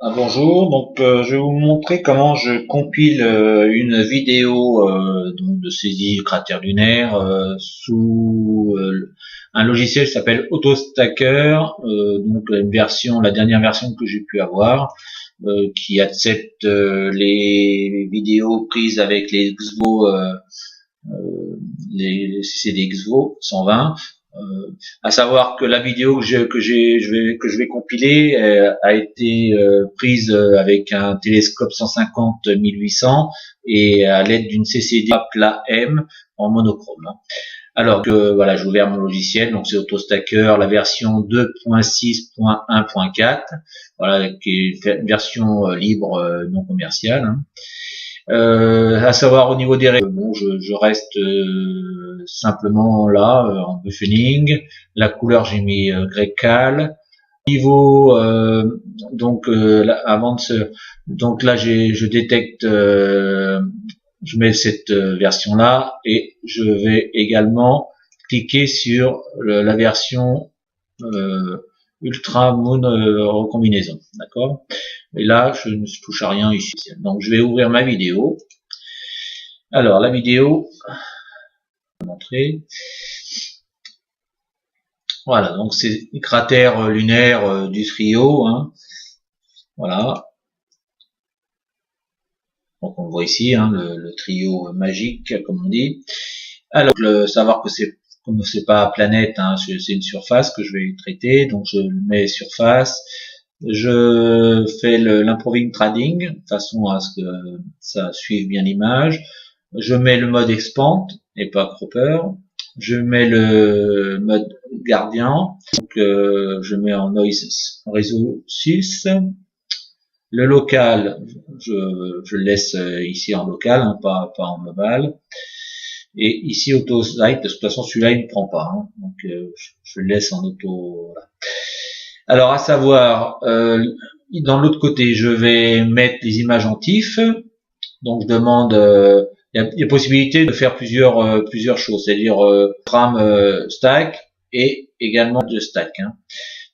Bonjour, je vais vous montrer comment je compile une vidéo donc de saisie cratère lunaire sous un logiciel qui s'appelle AutoStacker, donc la dernière version que j'ai pu avoir, qui accepte les vidéos prises avec les XVO, les CCD XVO 120. À savoir que la vidéo que je vais compiler a été prise avec un télescope 150-1800 et à l'aide d'une CCD plat M en monochrome. Alors que voilà, j'ai ouvert mon logiciel, donc c'est AutoStacker, la version 2.6.1.4, voilà, qui est une version libre non commerciale. À savoir au niveau des règles, bon, je reste simplement là en buffering. La couleur j'ai mis grey cal. Niveau avant de se donc là je détecte je mets cette version là et je vais également cliquer sur la version Ultra Moon recombinaison, d'accord. Et là je ne touche à rien ici, donc je vais ouvrir ma vidéo. Alors la vidéo, je vais montrer. Voilà, donc c'est les cratères lunaires du trio, hein. Voilà. Donc on voit ici le trio magique, comme on dit. Alors, savoir que comme c'est pas planète, hein, c'est une surface que je vais traiter, donc je mets surface. Je fais l'improving trading, de façon à ce que ça suive bien l'image. Je mets le mode expand et pas cropper. Je mets le mode gardien, donc je mets en noise réseau 6. Le local, je le laisse ici en local, hein, pas en global. Et ici auto slide, parce que de toute façon celui-là il ne prend pas, hein, donc je le laisse en auto. Voilà. Alors à savoir, dans l'autre côté, je vais mettre les images en TIFF. Donc je demande, il y a possibilité de faire plusieurs choses, c'est-à-dire frame stack et également de stack. Hein.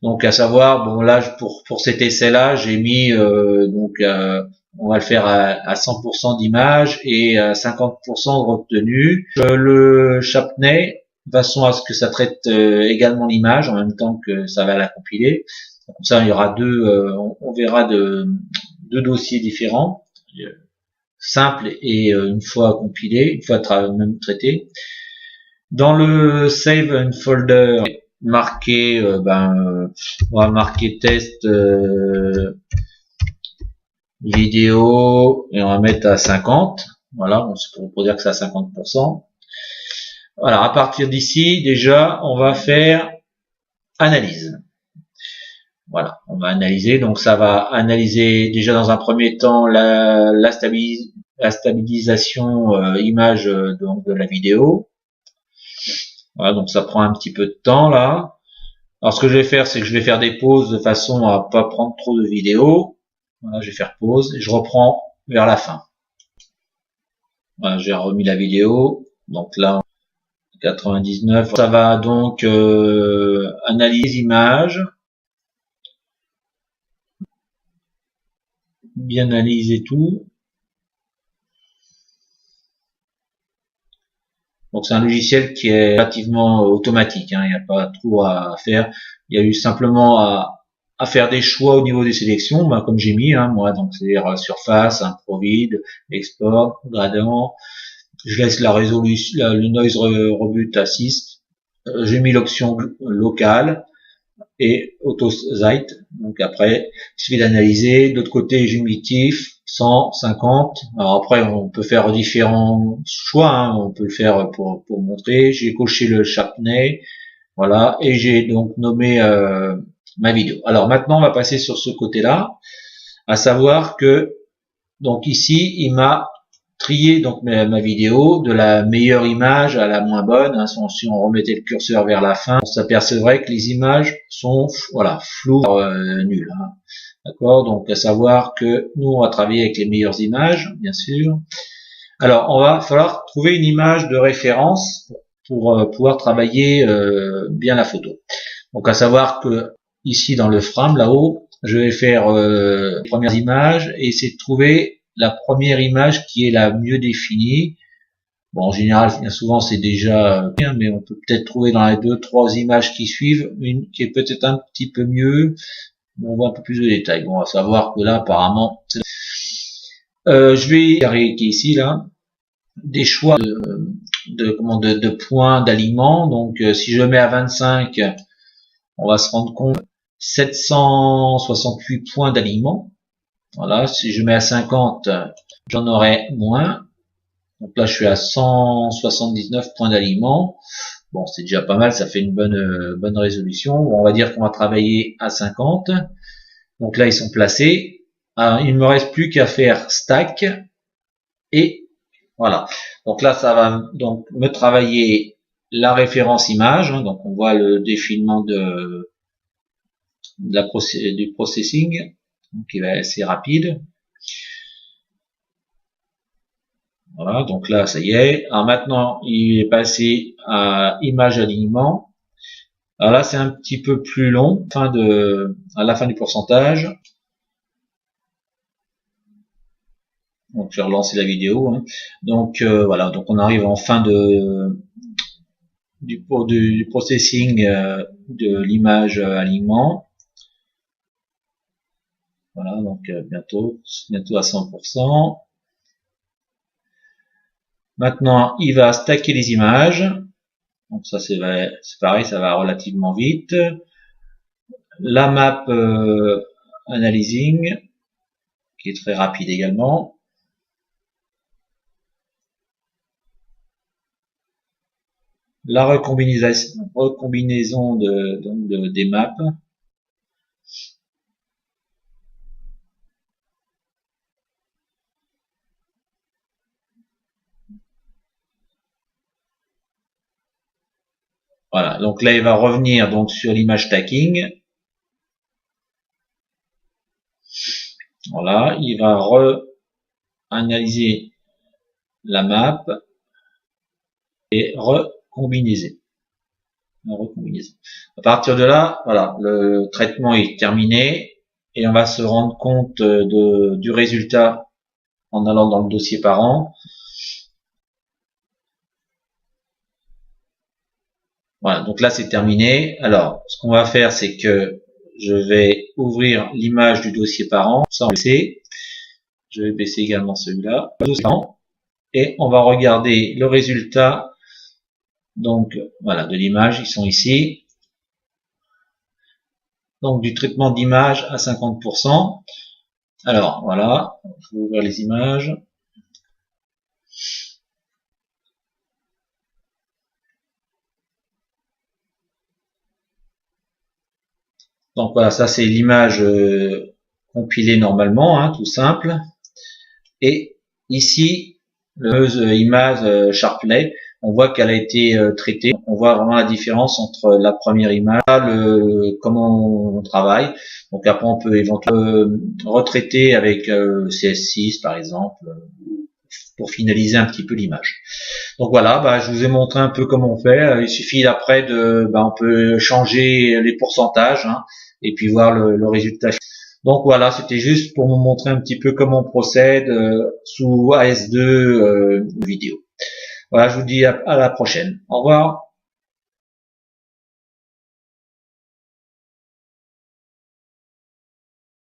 Donc à savoir, bon là pour cet essai-là, j'ai mis on va le faire à 100% d'image et à 50% de retenue. Le Chapney, de façon à ce que ça traite également l'image en même temps que ça va la compiler. Comme ça, il y aura on verra deux dossiers différents, simple et une fois compilé, une fois même traité. Dans le Save and Folder, marqué, on va marquer test vidéo et on va mettre à 50. Voilà, c'est pour dire que c'est à 50%. Voilà, à partir d'ici, déjà, on va faire analyse. Voilà, on va analyser. Donc, ça va analyser déjà dans un premier temps la stabilisation image donc de la vidéo. Voilà, donc ça prend un petit peu de temps là. Alors, ce que je vais faire, c'est que je vais faire des pauses de façon à pas prendre trop de vidéos. Voilà, je vais faire pause et je reprends vers la fin. Voilà, j'ai remis la vidéo. Donc là, 99. Ça va donc analyser images, bien analyser tout. Donc c'est un logiciel qui est relativement automatique. Hein, il n'y a pas trop à faire. Il y a eu simplement à faire des choix au niveau des sélections, comme j'ai mis, hein, moi, donc c'est-à-dire surface, improvide, export, gradient. Je laisse la résolution, le noise rebut à 6. J'ai mis l'option locale et auto site. Donc après, il suffit d'analyser. De l'autre côté, j'ai mis TIFF 150. Alors après, on peut faire différents choix. Hein. On peut le faire pour montrer. J'ai coché le Chapney. Voilà. Et j'ai donc nommé ma vidéo. Alors maintenant, on va passer sur ce côté-là. À savoir que, donc ici, il m'a trié donc ma vidéo de la meilleure image à la moins bonne. Hein, si on remettait le curseur vers la fin, on s'apercevrait que les images sont voilà floues, nulles. Hein. D'accord. Donc à savoir que nous on va travailler avec les meilleures images, bien sûr. Alors on va falloir trouver une image de référence pour pouvoir travailler bien la photo. Donc à savoir que ici dans le frame là-haut, je vais faire les premières images et essayer de trouver la première image qui est la mieux définie. Bon, en général, bien souvent, c'est déjà bien, mais on peut peut-être trouver dans les 2-3 images qui suivent une qui est peut-être un petit peu mieux. On voit un peu plus de détails. Bon, on va savoir que là, apparemment, je vais carrer qui est ici là des choix de points d'alignement. Donc, si je mets à 25, on va se rendre compte 768 points d'alignement. Voilà. Si je mets à 50, j'en aurai moins. Donc là, je suis à 179 points d'alignement. Bon, c'est déjà pas mal, ça fait une bonne résolution. Bon, on va dire qu'on va travailler à 50. Donc là, ils sont placés. Alors, il ne me reste plus qu'à faire stack. Et voilà. Donc là, ça va donc me travailler la référence image. Donc on voit le défilement du processing, donc il va être assez rapide. Voilà, donc là, ça y est. Alors maintenant, il est passé à image alignement. Alors là, c'est un petit peu plus long, à la fin du pourcentage. Donc, je vais relancer la vidéo. Donc, voilà, donc on arrive en fin du processing de l'image alignement. Voilà, donc bientôt à 100%. Maintenant, il va stacker les images. Donc ça, c'est pareil, ça va relativement vite. La map analyzing, qui est très rapide également. La recombinaison des maps. Voilà, donc là il va revenir donc sur l'image stacking. Voilà, il va analyser la map et recombiner. À partir de là, voilà, le traitement est terminé et on va se rendre compte du résultat en allant dans le dossier parent. Voilà, donc là c'est terminé. Alors, ce qu'on va faire, c'est que je vais ouvrir l'image du dossier parent, sans baisser. Je vais baisser également celui-là, et on va regarder le résultat. Donc voilà, de l'image, ils sont ici. Donc du traitement d'image à 50%. Alors voilà, je vais ouvrir les images. Donc voilà, ça c'est l'image compilée normalement, tout simple. Et ici, l'image Sharpley, on voit qu'elle a été traitée. On voit vraiment la différence entre la première image, comment on travaille. Donc après, on peut éventuellement retraiter avec CS6 par exemple, pour finaliser un petit peu l'image. Donc voilà, je vous ai montré un peu comment on fait. Il suffit après on peut changer les pourcentages et puis voir le résultat. Donc voilà, c'était juste pour vous montrer un petit peu comment on procède sous AS2 vidéo. Voilà, je vous dis à la prochaine. Au revoir.